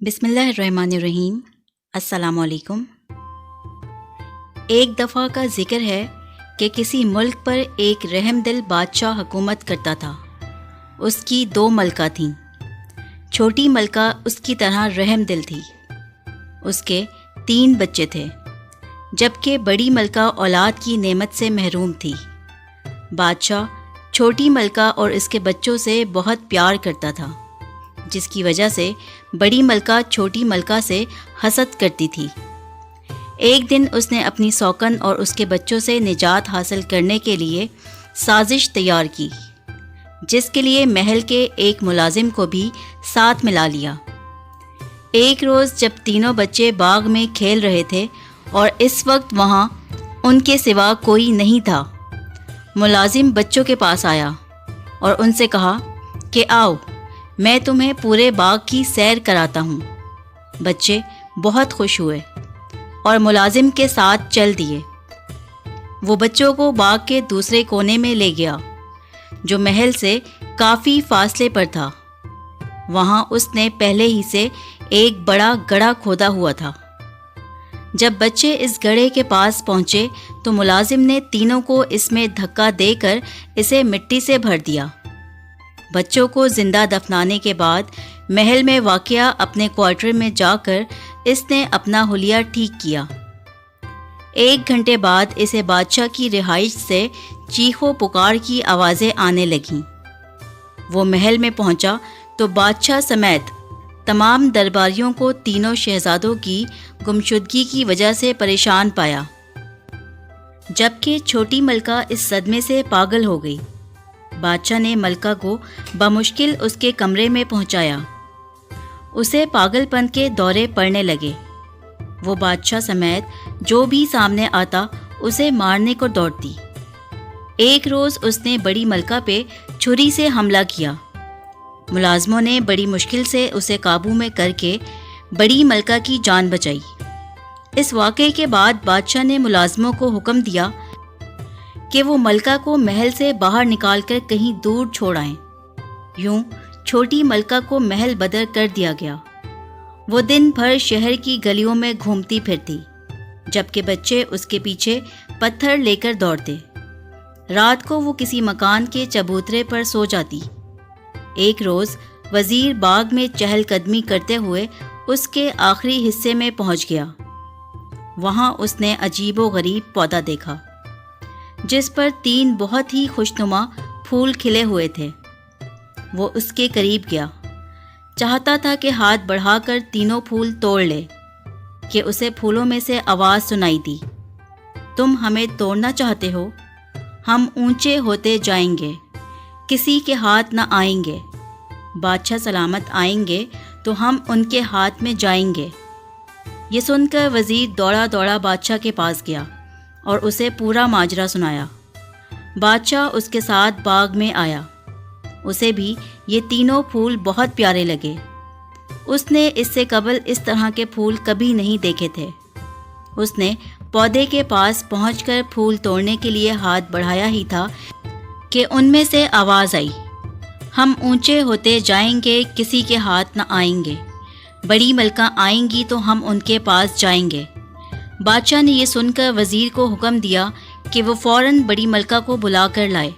بسم اللہ الرحمن الرحیم۔ السلام علیکم۔ ایک دفعہ کا ذکر ہے کہ کسی ملک پر ایک رحم دل بادشاہ حکومت کرتا تھا۔ اس کی 2 ملکہ تھیں۔ چھوٹی ملکہ اس کی طرح رحم دل تھی۔ اس کے 3 بچے تھے، جبکہ بڑی ملکہ اولاد کی نعمت سے محروم تھی۔ بادشاہ چھوٹی ملکہ اور اس کے بچوں سے بہت پیار کرتا تھا، جس کی وجہ سے بڑی ملکہ چھوٹی ملکہ سے حسد کرتی تھی۔ ایک دن اس نے اپنی سوکن اور اس کے بچوں سے نجات حاصل کرنے کے لیے سازش تیار کی، جس کے لیے محل کے ایک ملازم کو بھی ساتھ ملا لیا۔ ایک روز جب تینوں بچے باغ میں کھیل رہے تھے اور اس وقت وہاں ان کے سوا کوئی نہیں تھا، ملازم بچوں کے پاس آیا اور ان سے کہا کہ آؤ، میں تمہیں پورے باغ کی سیر کراتا ہوں۔ بچے بہت خوش ہوئے اور ملازم کے ساتھ چل دیے۔ وہ بچوں کو باغ کے دوسرے کونے میں لے گیا، جو محل سے کافی فاصلے پر تھا۔ وہاں اس نے پہلے ہی سے ایک بڑا گڑھا کھودا ہوا تھا۔ جب بچے اس گڑھے کے پاس پہنچے تو ملازم نے تینوں کو اس میں دھکا دے کر اسے مٹی سے بھر دیا۔ بچوں کو زندہ دفنانے کے بعد محل میں واقع اپنے کوارٹر میں جا کر اس نے اپنا حلیہ ٹھیک کیا۔ 1 گھنٹے بعد اسے بادشاہ کی رہائش سے چیخ و پکار کی آوازیں آنے لگیں۔ وہ محل میں پہنچا تو بادشاہ سمیت تمام درباریوں کو تینوں شہزادوں کی گمشدگی کی وجہ سے پریشان پایا، جبکہ چھوٹی ملکہ اس صدمے سے پاگل ہو گئی۔ بادشاہ نے ملکہ کو بمشکل اس کے کمرے میں پہنچایا۔ اسے پاگل پن کے دورے پڑنے لگے۔ وہ بادشاہ سمیت جو بھی سامنے آتا اسے مارنے کو دوڑتی۔ ایک روز اس نے بڑی ملکہ پہ چھری سے حملہ کیا۔ ملازموں نے بڑی مشکل سے اسے قابو میں کر کے بڑی ملکہ کی جان بچائی۔ اس واقعے کے بعد بادشاہ نے ملازموں کو حکم دیا کہ وہ ملکہ کو محل سے باہر نکال کر کہیں دور چھوڑ آئیں۔ یوں چھوٹی ملکہ کو محل بدر کر دیا گیا۔ وہ دن بھر شہر کی گلیوں میں گھومتی پھرتی، جبکہ بچے اس کے پیچھے پتھر لے کر دوڑتے۔ رات کو وہ کسی مکان کے چبوترے پر سو جاتی۔ ایک روز وزیر باغ میں چہل قدمی کرتے ہوئے اس کے آخری حصے میں پہنچ گیا۔ وہاں اس نے عجیب و غریب پودا دیکھا، جس پر 3 بہت ہی خوشنما پھول کھلے ہوئے تھے۔ وہ اس کے قریب گیا، چاہتا تھا کہ ہاتھ بڑھا کر تینوں پھول توڑ لے کہ اسے پھولوں میں سے آواز سنائی دی، تم ہمیں توڑنا چاہتے ہو؟ ہم اونچے ہوتے جائیں گے، کسی کے ہاتھ نہ آئیں گے۔ بادشاہ سلامت آئیں گے تو ہم ان کے ہاتھ میں جائیں گے۔ یہ سن کر وزیر دوڑا دوڑا بادشاہ کے پاس گیا اور اسے پورا ماجرا سنایا۔ بادشاہ اس کے ساتھ باغ میں آیا۔ اسے بھی یہ تینوں پھول بہت پیارے لگے۔ اس نے اس سے قبل اس طرح کے پھول کبھی نہیں دیکھے تھے۔ اس نے پودے کے پاس پہنچ کر پھول توڑنے کے لیے ہاتھ بڑھایا ہی تھا کہ ان میں سے آواز آئی، ہم اونچے ہوتے جائیں گے، کسی کے ہاتھ نہ آئیں گے۔ بڑی ملکہ آئیں گی تو ہم ان کے پاس جائیں گے۔ بادشاہ نے یہ سن کر وزیر کو حکم دیا کہ وہ فوراً بڑی ملکہ کو بلا کر لائے۔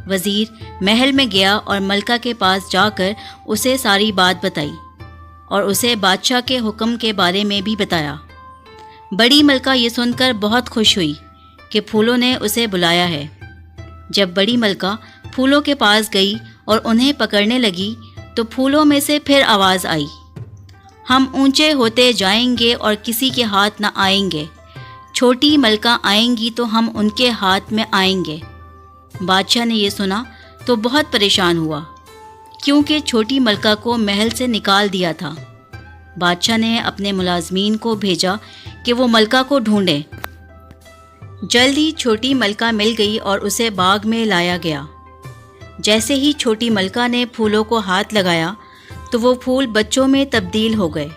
وزیر محل میں گیا اور ملکہ کے پاس جا کر اسے ساری بات بتائی اور اسے بادشاہ کے حکم کے بارے میں بھی بتایا۔ بڑی ملکہ یہ سن کر بہت خوش ہوئی کہ پھولوں نے اسے بلایا ہے۔ جب بڑی ملکہ پھولوں کے پاس گئی اور انہیں پکڑنے لگی تو پھولوں میں سے پھر آواز آئی، ہم اونچے ہوتے جائیں گے اور کسی کے ہاتھ نہ آئیں گے۔ چھوٹی ملکہ آئیں گی تو ہم ان کے ہاتھ میں آئیں گے۔ بادشاہ نے یہ سنا تو بہت پریشان ہوا، کیونکہ چھوٹی ملکہ کو محل سے نکال دیا تھا۔ بادشاہ نے اپنے ملازمین کو بھیجا کہ وہ ملکہ کو ڈھونڈیں۔ جلد ہی چھوٹی ملکہ مل گئی اور اسے باغ میں لایا گیا۔ جیسے ہی چھوٹی ملکہ نے پھولوں کو ہاتھ لگایا تو وہ پھول بچوں میں تبدیل ہو گئے۔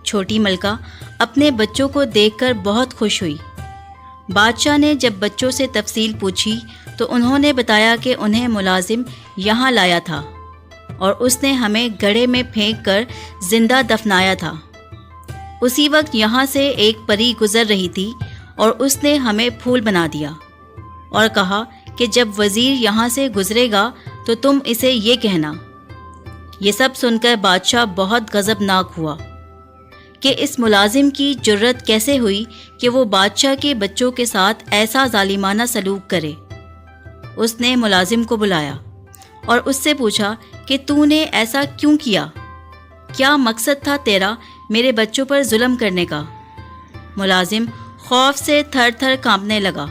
چھوٹی ملکہ اپنے بچوں کو دیکھ کر بہت خوش ہوئی۔ بادشاہ نے جب بچوں سے تفصیل پوچھی تو انہوں نے بتایا کہ انہیں ملازم یہاں لایا تھا۔ اور اس نے ہمیں گڑھے میں پھینک کر زندہ دفنایا تھا۔ اسی وقت یہاں سے ایک پری گزر رہی تھی اور اس نے ہمیں پھول بنا دیا اور کہا کہ جب وزیر یہاں سے گزرے گا تو تم اسے یہ کہنا۔ یہ سب سن کر بادشاہ بہت غضبناک ہوا کہ اس ملازم کی جرت کیسے ہوئی کہ وہ بادشاہ کے بچوں کے ساتھ ایسا ظالمانہ سلوک کرے۔ اس نے ملازم کو بلایا اور اس سے پوچھا کہ تو نے ایسا کیوں کیا؟ کیا مقصد تھا تیرا میرے بچوں پر ظلم کرنے کا؟ ملازم خوف سے تھر تھر کانپنے لگا۔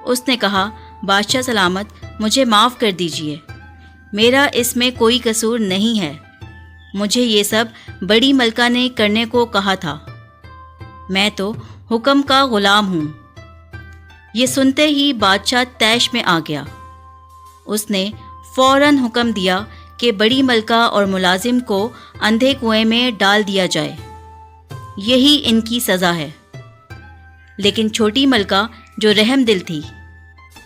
اس نے کہا، بادشاہ سلامت، مجھے معاف کر دیجیے، میرا اس میں کوئی قصور نہیں ہے، مجھے یہ سب بڑی ملکہ نے کرنے کو کہا تھا، میں تو حکم کا غلام ہوں۔ یہ سنتے ہی بادشاہ طیش میں آ گیا۔ اس نے فوراً حکم دیا کہ بڑی ملکہ اور ملازم کو اندھے کنویں میں ڈال دیا جائے، یہی ان کی سزا ہے۔ لیکن چھوٹی ملکہ جو رحم دل تھی،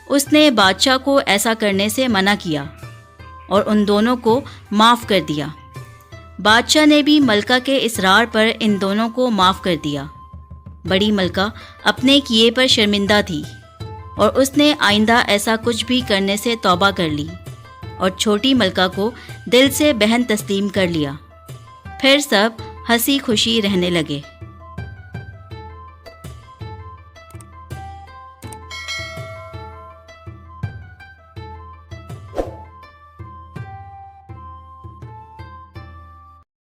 اس نے بادشاہ کو ایسا کرنے سے منع کیا اور ان دونوں کو معاف کر دیا۔ بادشاہ نے بھی ملکہ کے اصرار پر ان دونوں کو معاف کر دیا۔ بڑی ملکہ اپنے کیے پر شرمندہ تھی اور اس نے آئندہ ایسا کچھ بھی کرنے سے توبہ کر لی اور چھوٹی ملکہ کو دل سے بہن تسلیم کر لیا۔ پھر سب ہنسی خوشی رہنے لگے۔